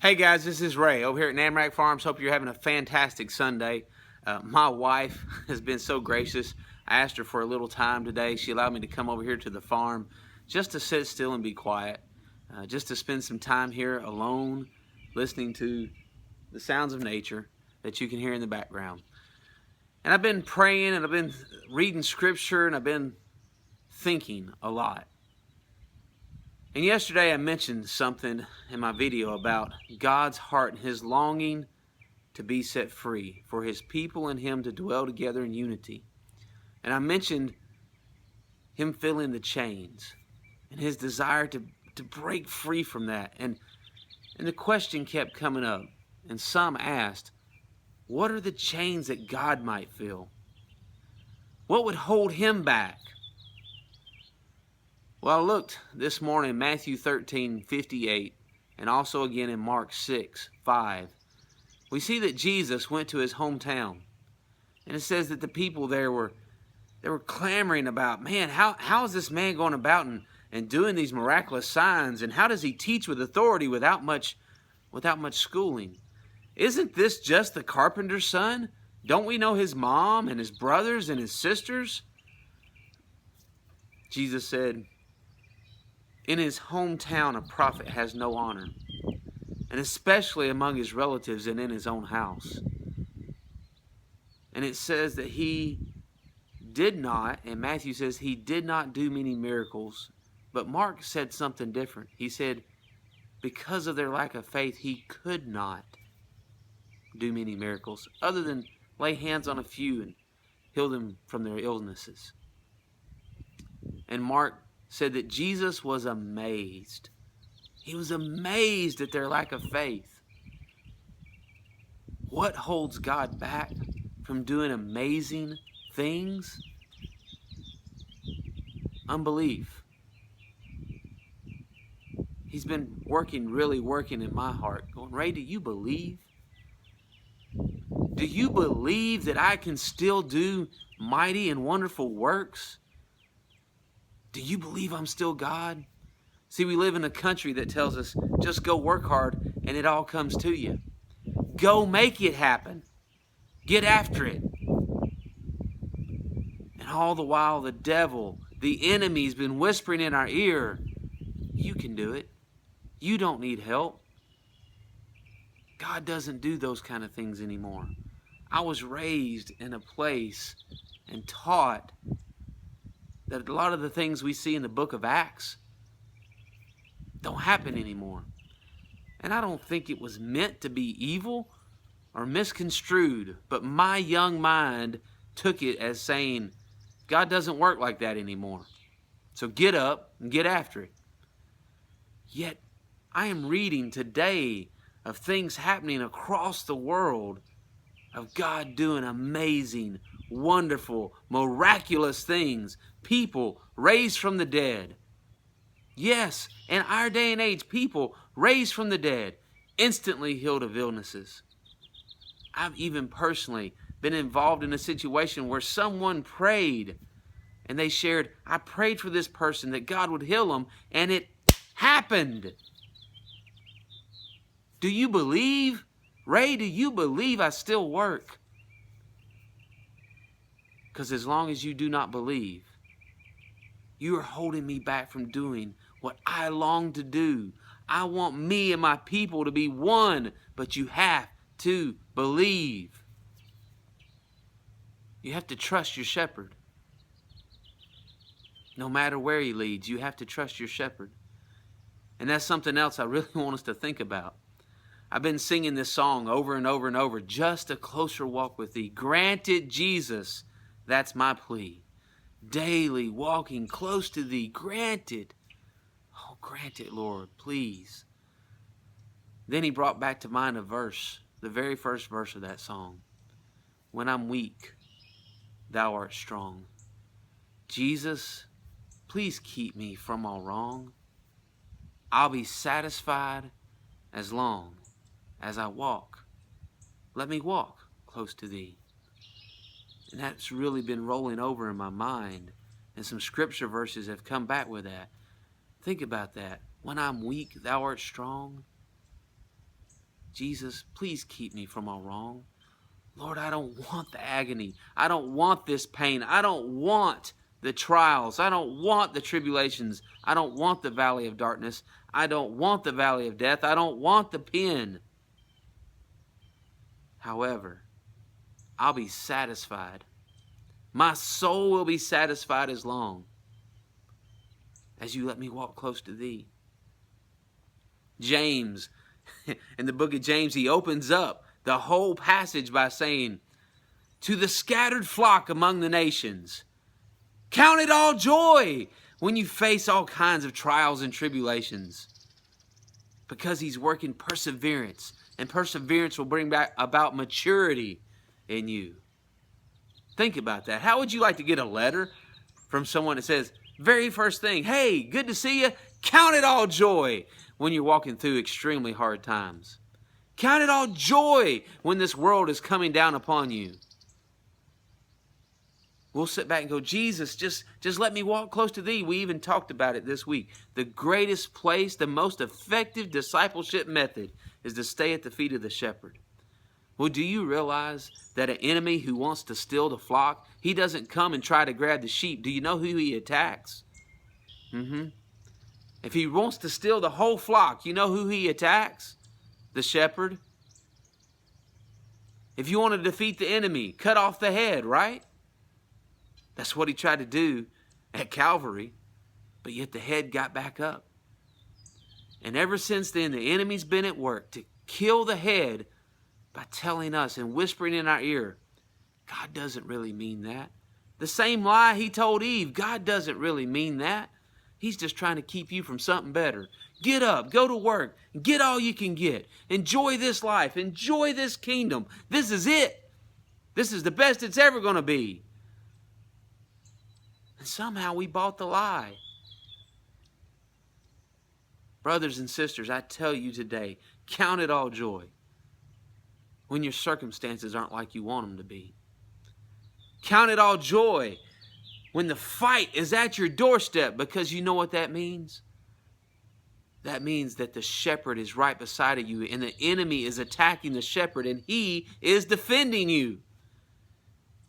Hey guys, this is Ray over here at Namrack Farms. Hope you're having a fantastic Sunday. My wife has been so gracious. I asked her for a little time today. She allowed me to come over here to the farm just to sit still and be quiet, just to spend some time here alone, listening to the sounds of nature that you can hear in the background. And I've been praying and I've been reading scripture and I've been thinking a lot. And yesterday I mentioned something in my video about God's heart and His longing to be set free, for His people and Him to dwell together in unity. And I mentioned Him feeling the chains and His desire to break free from that. And the question kept coming up, and some asked, what are the chains that God might feel? What would hold Him back? Well, I looked this morning in Matthew 13:58 and also again in Mark 6:5. We see that Jesus went to His hometown. And it says that the people there were clamoring about, man, how is this man going about and doing these miraculous signs? And how does he teach with authority without much schooling? Isn't this just the carpenter's son? Don't we know his mom and his brothers and his sisters? Jesus said, in his hometown, a prophet has no honor, and especially among his relatives and in his own house. And it says that he did not, and Matthew says he did not do many miracles, but Mark said something different. He said, because of their lack of faith, he could not do many miracles, other than lay hands on a few and heal them from their illnesses. And Mark said that Jesus was amazed. He was amazed at their lack of faith. What holds God back from doing amazing things? Unbelief. He's been really working in my heart, going, Ray, do you believe? Do you believe that I can still do mighty and wonderful works? Do you believe I'm still God? See, we live in a country that tells us, just go work hard and it all comes to you. Go make it happen. Get after it. And all the while, the devil, the enemy's been whispering in our ear, you can do it. You don't need help. God doesn't do those kind of things anymore. I was raised in a place and taught that a lot of the things we see in the book of Acts don't happen anymore. And I don't think it was meant to be evil or misconstrued, but my young mind took it as saying, God doesn't work like that anymore. So get up and get after it. Yet I am reading today of things happening across the world, of God doing amazing, wonderful, miraculous things. People raised from the dead. Yes, in our day and age, people raised from the dead, instantly healed of illnesses. I've even personally been involved in a situation where someone prayed and they shared, I prayed for this person that God would heal them, and it happened. Do you believe? Ray, do you believe I still work? Because as long as you do not believe, you are holding me back from doing what I long to do. I want me and my people to be one, but you have to believe. You have to trust your shepherd. No matter where he leads, you have to trust your shepherd. And that's something else I really want us to think about. I've been singing this song over and over and over, just a closer walk with thee. Grant it, Jesus, that's my plea. Daily walking close to thee, grant it. Oh, grant it, Lord, please. Then he brought back to mind a verse, the very first verse of that song. When I'm weak, thou art strong. Jesus, please keep me from all wrong. I'll be satisfied as long as I walk. Let me walk close to thee. And that's really been rolling over in my mind. And some scripture verses have come back with that. Think about that. When I'm weak, thou art strong. Jesus, please keep me from all wrong. Lord, I don't want the agony. I don't want this pain. I don't want the trials. I don't want the tribulations. I don't want the valley of darkness. I don't want the valley of death. I don't want the pen. However, I'll be satisfied. My soul will be satisfied as long as you let me walk close to thee. James, in the book of James, he opens up the whole passage by saying, to the scattered flock among the nations, count it all joy when you face all kinds of trials and tribulations, because he's working perseverance, and perseverance will bring back about maturity in you. Think about that. How would you like to get a letter from someone that says, very first thing, hey, good to see you. Count it all joy when you're walking through extremely hard times. Count it all joy when this world is coming down upon you. We'll sit back and go, Jesus, just let me walk close to thee. We even talked about it this week. The greatest place, the most effective discipleship method is to stay at the feet of the shepherd. Well, do you realize that an enemy who wants to steal the flock, he doesn't come and try to grab the sheep. Do you know who he attacks? If he wants to steal the whole flock, you know who he attacks? The shepherd. If you want to defeat the enemy, cut off the head, right? That's what he tried to do at Calvary, but yet the head got back up. And ever since then, the enemy's been at work to kill the head by telling us and whispering in our ear, God doesn't really mean that. The same lie he told Eve, God doesn't really mean that. He's just trying to keep you from something better. Get up, go to work, get all you can get. Enjoy this life, enjoy this kingdom. This is it. This is the best it's ever going to be. And somehow we bought the lie. Brothers and sisters, I tell you today, count it all joy when your circumstances aren't like you want them to be. Count it all joy when the fight is at your doorstep, because you know what that means? That means that the shepherd is right beside of you and the enemy is attacking the shepherd and he is defending you.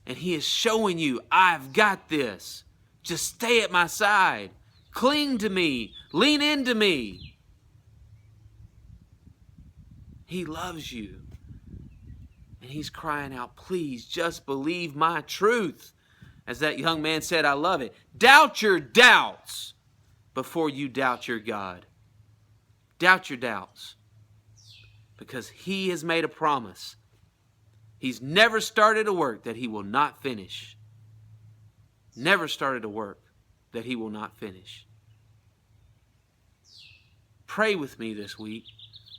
And he is showing you, I've got this. Just stay at my side. Cling to me. Lean into me. He loves you. And he's crying out, please just believe my truth. As that young man said, I love it. Doubt your doubts before you doubt your God. Doubt your doubts. Because he has made a promise. He's never started a work that he will not finish. Never started a work that he will not finish. Pray with me this week.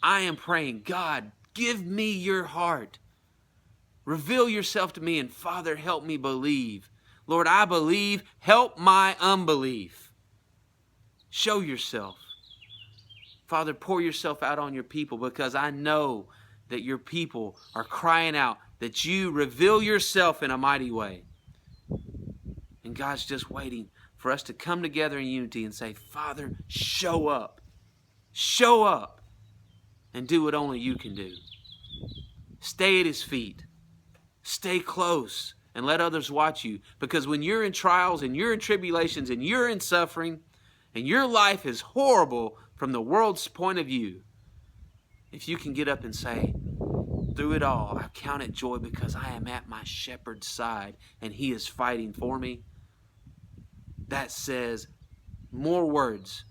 I am praying, God, give me your heart. Reveal yourself to me, and Father, help me believe. Lord, I believe. Help my unbelief. Show yourself. Father, pour yourself out on your people, because I know that your people are crying out that you reveal yourself in a mighty way. And God's just waiting for us to come together in unity and say, Father, show up. Show up and do what only you can do. Stay at his feet. Stay close and let others watch you. Because when you're in trials and you're in tribulations and you're in suffering and your life is horrible from the world's point of view, if you can get up and say, through it all, I count it joy because I am at my shepherd's side and he is fighting for me, that says more words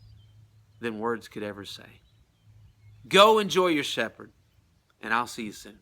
than words could ever say. Go enjoy your shepherd, and I'll see you soon.